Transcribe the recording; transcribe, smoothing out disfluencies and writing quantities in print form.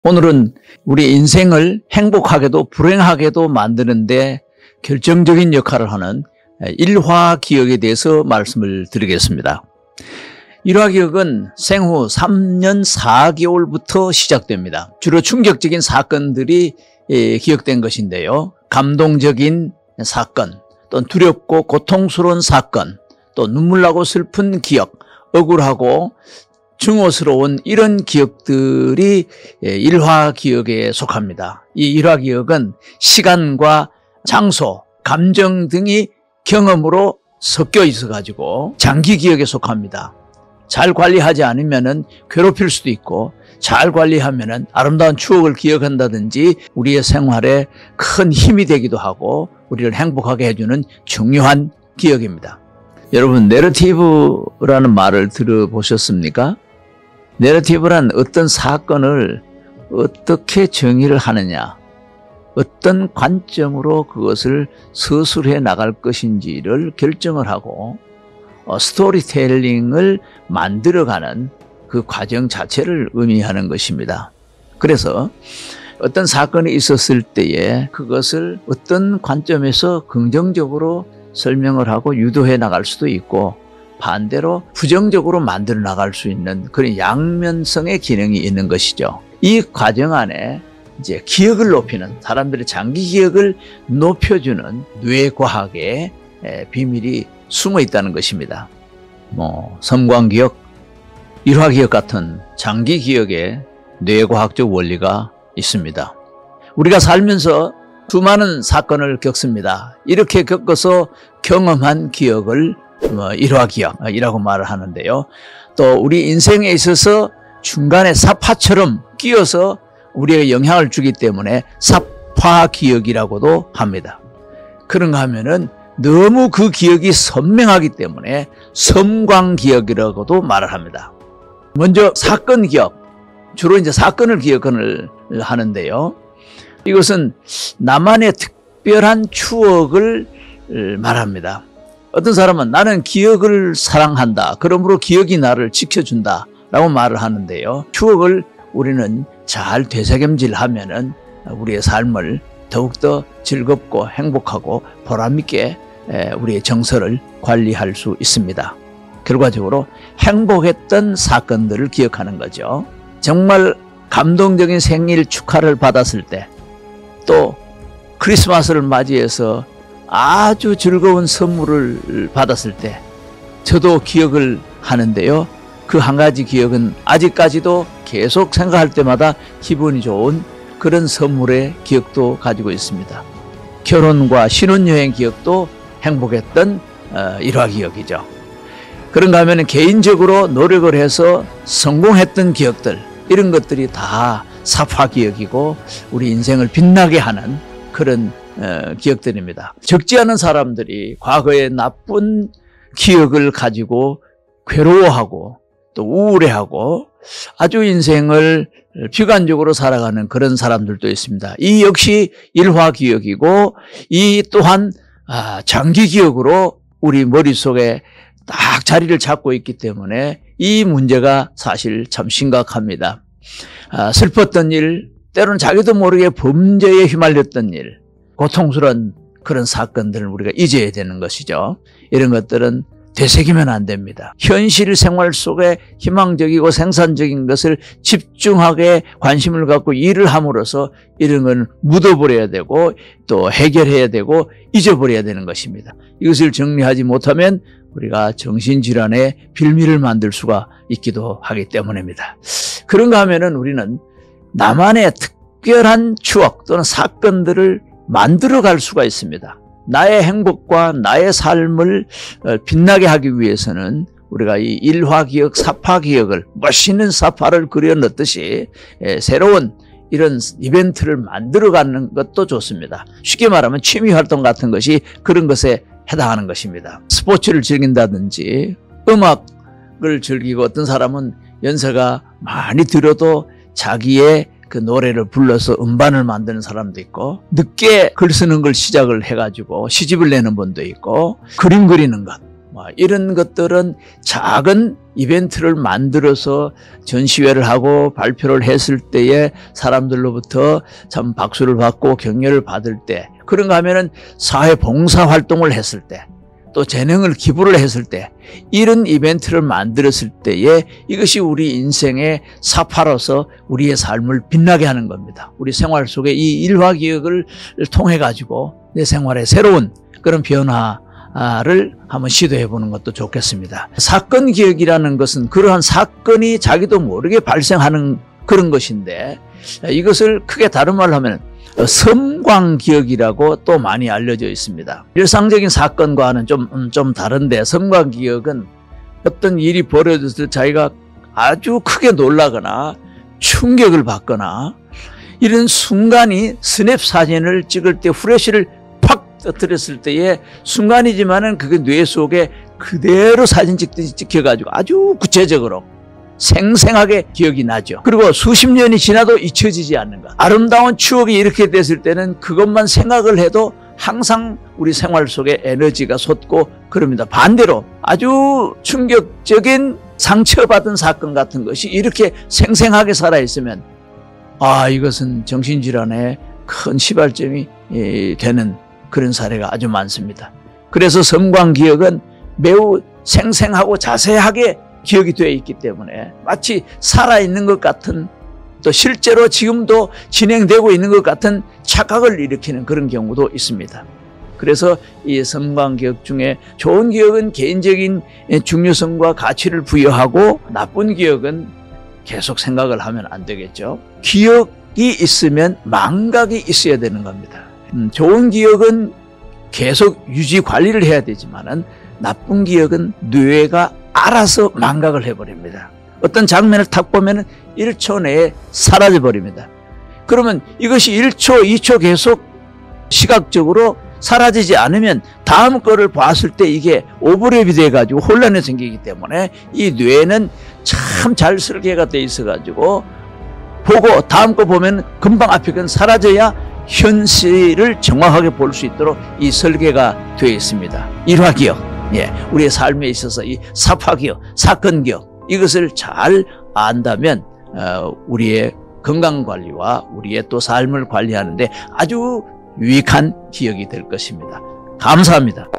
오늘은 우리 인생을 행복하게도 불행하게도 만드는데 결정적인 역할을 하는 일화기억에 대해서 말씀을 드리겠습니다. 일화기억은 생후 3년 4개월부터 시작됩니다. 주로 충격적인 사건들이 기억된 것인데요. 감동적인 사건, 또 두렵고 고통스러운 사건, 또 눈물나고 슬픈 기억, 억울하고 증오스러운 이런 기억들이 일화기억에 속합니다. 이 일화기억은 시간과 장소, 감정 등이 경험으로 섞여 있어가지고 장기기억에 속합니다. 잘 관리하지 않으면 괴롭힐 수도 있고, 잘 관리하면 아름다운 추억을 기억한다든지 우리의 생활에 큰 힘이 되기도 하고 우리를 행복하게 해주는 중요한 기억입니다. 여러분, 내러티브라는 말을 들어보셨습니까? 내러티브란 어떤 사건을 어떻게 정의를 하느냐, 어떤 관점으로 그것을 서술해 나갈 것인지를 결정을 하고 스토리텔링을 만들어가는 그 과정 자체를 의미하는 것입니다. 그래서 어떤 사건이 있었을 때에 그것을 어떤 관점에서 긍정적으로 설명을 하고 유도해 나갈 수도 있고, 반대로 부정적으로 만들어 나갈 수 있는 그런 양면성의 기능이 있는 것이죠. 이 과정 안에 이제 기억을 높이는, 사람들의 장기 기억을 높여주는 뇌과학의 비밀이 숨어 있다는 것입니다. 섬광기억, 일화기억 같은 장기 기억에 뇌과학적 원리가 있습니다. 우리가 살면서 수많은 사건을 겪습니다. 이렇게 겪어서 경험한 기억을 일화기억이라고 말을 하는데요. 또 우리 인생에 있어서 중간에 사파처럼 끼어서 우리에게 영향을 주기 때문에 사파기억이라고도 합니다. 그런가 하면은 너무 그 기억이 선명하기 때문에 섬광기억이라고도 말을 합니다. 먼저 사건 기억, 주로 이제 사건을 기억을 하는데요. 이것은 나만의 특별한 추억을 말합니다. 어떤 사람은 나는 기억을 사랑한다, 그러므로 기억이 나를 지켜준다 라고 말을 하는데요. 추억을 우리는 잘 되새김질하면은 우리의 삶을 더욱더 즐겁고 행복하고 보람있게 우리의 정서를 관리할 수 있습니다. 결과적으로 행복했던 사건들을 기억하는 거죠. 정말 감동적인 생일 축하를 받았을 때, 또 크리스마스를 맞이해서 아주 즐거운 선물을 받았을 때 저도 기억을 하는데요. 그 한 가지 기억은 아직까지도 계속 생각할 때마다 기분이 좋은 그런 선물의 기억도 가지고 있습니다. 결혼과 신혼여행 기억도 행복했던 일화기억이죠. 그런가 하면 개인적으로 노력을 해서 성공했던 기억들, 이런 것들이 다 사파기억이고 우리 인생을 빛나게 하는 그런 기억들입니다. 적지 않은 사람들이 과거의 나쁜 기억을 가지고 괴로워하고 또 우울해하고 아주 인생을 비관적으로 살아가는 그런 사람들도 있습니다. 이 역시 일화기억이고, 이 또한 장기기억으로 우리 머릿속에 딱 자리를 잡고 있기 때문에 이 문제가 사실 참 심각합니다. 슬펐던 일, 때로는 자기도 모르게 범죄에 휘말렸던 일, 고통스러운 그런 사건들을 우리가 잊어야 되는 것이죠. 이런 것들은 되새기면 안 됩니다. 현실 생활 속에 희망적이고 생산적인 것을 집중하게 관심을 갖고 일을 함으로써 이런 건 묻어버려야 되고 또 해결해야 되고 잊어버려야 되는 것입니다. 이것을 정리하지 못하면 우리가 정신질환의 빌미를 만들 수가 있기도 하기 때문입니다. 그런가 하면은 우리는 나만의 특별한 추억 또는 사건들을 만들어갈 수가 있습니다. 나의 행복과 나의 삶을 빛나게 하기 위해서는 우리가 이 일화기억, 사파기억을, 멋있는 사파를 그려 넣듯이 새로운 이런 이벤트를 만들어가는 것도 좋습니다. 쉽게 말하면 취미활동 같은 것이 그런 것에 해당하는 것입니다. 스포츠를 즐긴다든지 음악을 즐기고, 어떤 사람은 연세가 많이 들어도 자기의 그 노래를 불러서 음반을 만드는 사람도 있고, 늦게 글 쓰는 걸 시작을 해가지고 시집을 내는 분도 있고, 그림 그리는 것, 이런 것들은 작은 이벤트를 만들어서 전시회를 하고 발표를 했을 때에 사람들로부터 참 박수를 받고 격려를 받을 때, 그런가 하면은 사회 봉사 활동을 했을 때, 또 재능을 기부를 했을 때, 이런 이벤트를 만들었을 때에 이것이 우리 인생의 사파로서 우리의 삶을 빛나게 하는 겁니다. 우리 생활 속에 이 일화기억을 통해 가지고 내 생활에 새로운 그런 변화를 한번 시도해 보는 것도 좋겠습니다. 사건 기억이라는 것은 그러한 사건이 자기도 모르게 발생하는 그런 것인데, 이것을 크게 다른 말로 하면 섬광기억이라고 또 많이 알려져 있습니다. 일상적인 사건과는 좀 다른데, 섬광기억은 어떤 일이 벌어졌을 때 자기가 아주 크게 놀라거나 충격을 받거나 이런 순간이 스냅 사진을 찍을 때 후레쉬를 팍 터뜨렸을 때의 순간이지만은 그게 뇌 속에 그대로 사진 찍듯이 찍혀가지고 아주 구체적으로 생생하게 기억이 나죠. 그리고 수십 년이 지나도 잊혀지지 않는 것. 아름다운 추억이 이렇게 됐을 때는 그것만 생각을 해도 항상 우리 생활 속에 에너지가 솟고 그럽니다. 반대로 아주 충격적인 상처받은 사건 같은 것이 이렇게 생생하게 살아있으면 이것은 정신질환의 큰 시발점이 되는 그런 사례가 아주 많습니다. 그래서 섬광기억은 매우 생생하고 자세하게 기억이 되어 있기 때문에 마치 살아있는 것 같은, 또 실제로 지금도 진행되고 있는 것 같은 착각을 일으키는 그런 경우도 있습니다. 그래서 이 섬광기억 중에 좋은 기억은 개인적인 중요성과 가치를 부여하고 나쁜 기억은 계속 생각을 하면 안 되겠죠. 기억이 있으면 망각이 있어야 되는 겁니다. 좋은 기억은 계속 유지 관리를 해야 되지만은 나쁜 기억은 뇌가 알아서 망각을 해버립니다. 어떤 장면을 탁 보면 1초 내에 사라져버립니다. 그러면 이것이 1초, 2초 계속 시각적으로 사라지지 않으면 다음 거를 봤을 때 이게 오버랩이 돼가지고 혼란이 생기기 때문에 이 뇌는 참 잘 설계가 돼 있어가지고 보고 다음 거 보면 금방 앞에 건 사라져야 현실을 정확하게 볼 수 있도록 이 설계가 되어 있습니다. 일화기억. 우리의 삶에 있어서 이 사파기억, 사건기억, 이것을 잘 안다면 우리의 건강관리와 우리의 또 삶을 관리하는데 아주 유익한 기억이 될 것입니다. 감사합니다.